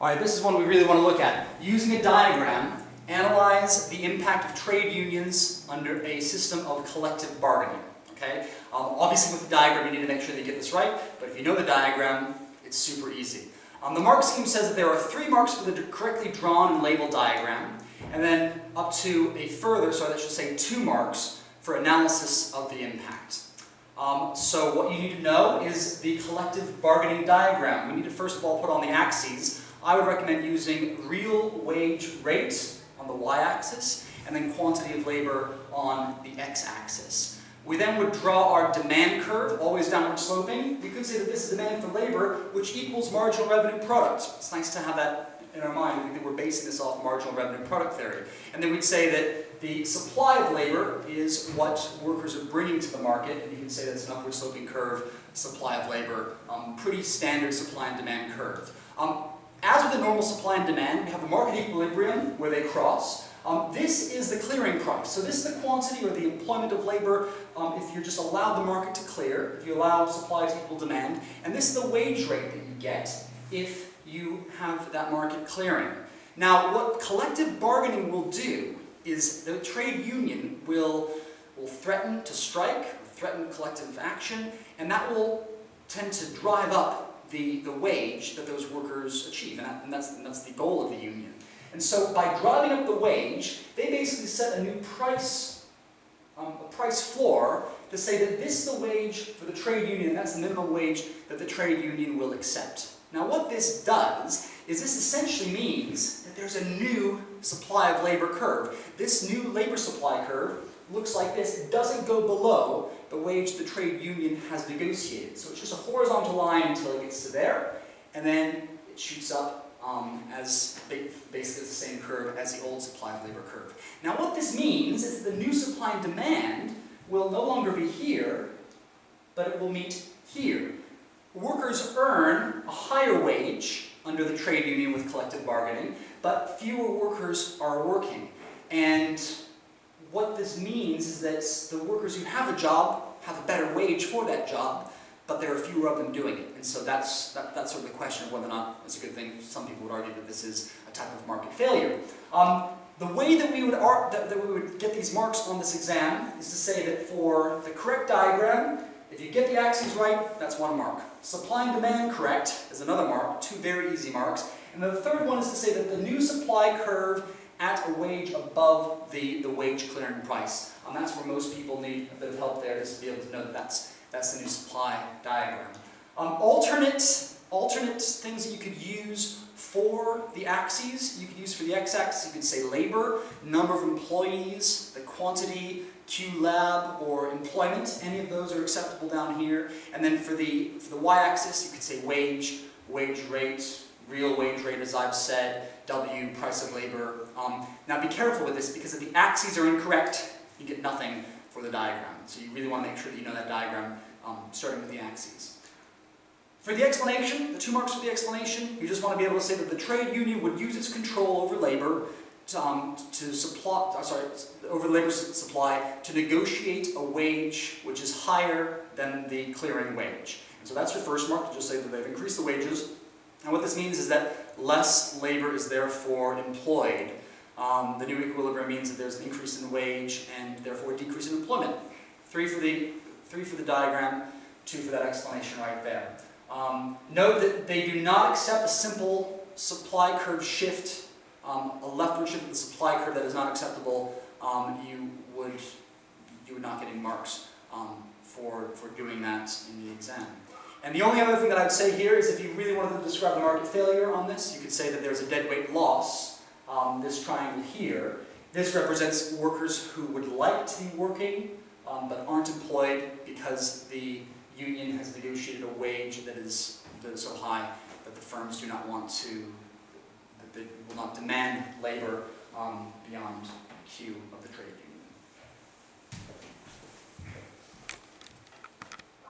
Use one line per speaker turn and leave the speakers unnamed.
All right, this is one we really want to look at. Using a diagram, analyze the impact of trade unions under a system of collective bargaining. Okay? Obviously with the diagram you need to make sure that you get this right, but if you know the diagram, it's super easy. The mark scheme says that there are 3 marks for the correctly drawn and labeled diagram, and then up to a further, so that should say 2 marks for analysis of the impact. So what you need to know is the collective bargaining diagram. We need to first of all put on the axes. I would recommend using real wage rate on the y-axis and then quantity of labor on the x-axis. We then would draw our demand curve, always downward sloping. We could say that this is demand for labor, which equals marginal revenue product. It's nice to have that in our mind. We think that we're basing this off marginal revenue product theory. And then we'd say that the supply of labor is what workers are bringing to the market, and you can say that's an upward sloping curve, supply of labor, pretty standard supply and demand curve. As with the normal supply and demand, we have a market equilibrium where they cross. This is the clearing price. So this is the quantity or the employment of labor if you just allow the market to clear, if you allow supply to equal demand. And this is the wage rate that you get if you have that market clearing. Now, what collective bargaining will do is the trade union will threaten to strike, or threaten collective action, and that will tend to drive up the wage that those workers achieve, and that's the goal of the union. And so by driving up the wage, they basically set a new price, a price floor to say that this is the wage for the trade union, and that's the minimum wage that the trade union will accept. Now what this does is this essentially means that there's a new supply of labor curve. This new labor supply curve looks like this. It doesn't go below the wage the trade union has negotiated. So it's just a horizontal line until it gets to there, and then it shoots up as basically the same curve as the old supply of labor curve. Now what this means is that the new supply and demand will no longer be here, but it will meet here. Workers earn a higher wage under the trade union with collective bargaining, but fewer workers are working. And what this means is that the workers who have a job have a better wage for that job, but there are fewer of them doing it. And so that's sort of the question of whether or not it's a good thing. Some people would argue that this is a type of market failure. The way that we would get these marks on this exam is to say that for the correct diagram, if you get the axes right, that's 1 mark. Supply and demand correct is another mark, 2 very easy marks. And then the third one is to say that the new supply curve at a wage above the wage clearing price. That's where most people need a bit of help there, just to be able to know that that's the new supply diagram. Alternate things that you could use for the axes, you could use for the x-axis, you could say labor, number of employees, the quantity, Q lab, or employment. Any of those are acceptable down here. And then for the y-axis, you could say wage rate, real wage rate, as I've said, W, price of labor. Now be careful with this, because if the axes are incorrect, you get nothing for the diagram. So you really want to make sure that you know that diagram starting with the axes. For the explanation, the 2 marks for the explanation, you just want to be able to say that the trade union would use its control over labor over labor supply to negotiate a wage which is higher than the clearing wage. And so that's your first mark, to just say that they've increased the wages. And what this means is that less labor is therefore employed. The new equilibrium means that there's an increase in wage and therefore a decrease in employment. 3 for the diagram, 2 for that explanation right there. Note that they do not accept a simple supply curve shift, a leftward shift of the supply curve that is not acceptable. You would not get any marks for doing that in the exam. And the only other thing that I'd say here is if you really wanted to describe the market failure on this, you could say that there's a deadweight loss. This triangle here. This represents workers who would like to be working but aren't employed because the union has negotiated a wage that is so high that the firms do not want to, that they will not demand labor beyond Q of the trade union.